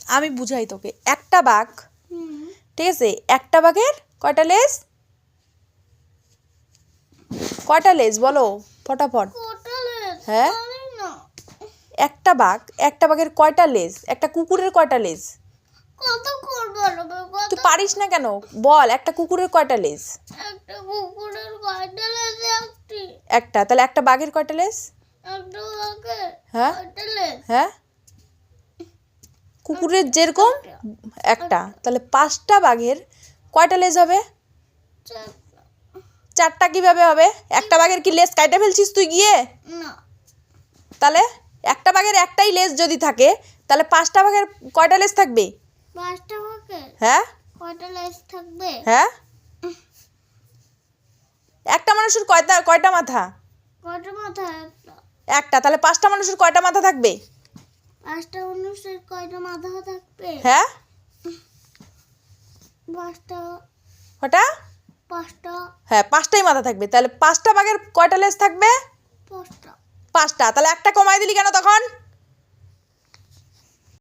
আমি বুঝাই তোকে, একটা বাঘ, হুম, ঠিক আছে, একটা বাঘের কয়টা লেজ? কয়টা লেজ বলো ফটাফট। কটা লেজ? হ্যাঁ, জানি না। একটা বাঘ, একটা বাঘের কয়টা লেজ? একটা কুকুরের কয়টা লেজ? কত করবো কত? তুই পারিস না কেন? বল, একটা কুকুরের কয়টা লেজ? একটা কুকুরের কয়টা লেজ? একটি। একটা। তাহলে একটা বাঘের কয়টা লেজ? একটা বাঘের হ্যাঁ কয়টা লেজ? হ্যাঁ, কুকুরের যেরকম একটা, তাহলে 5টা বাঘের কয়টা লেজ হবে? চারটা। 4টা কিভাবে হবে? একটা বাঘের কি লেজ কাইটা ফেলছিস তুই গিয়ে? না, তাহলে একটা বাঘের একটাই লেজ যদি থাকে, তাহলে 5টা বাঘের কয়টা লেজ থাকবে? 5টা বাঘের হ্যাঁ কয়টা লেজ থাকবে? হ্যাঁ, একটা মানুষের কয়টা কয়টা মাথা? কয়টা মাথা? একটা। একটা। তাহলে 5টা মানুষের কয়টা মাথা থাকবে? 5টা মানুষের কয়টা মাথা থাকবে? হ্যাঁ, 5টা। কটা? 5টা। হ্যাঁ, 5টাই মাথা থাকবে। তাহলে 5টা বাঘের কয়টা লেজ থাকবে? 5টা। 5টা। তাহলে একটা কমাই দিলি কেন তখন?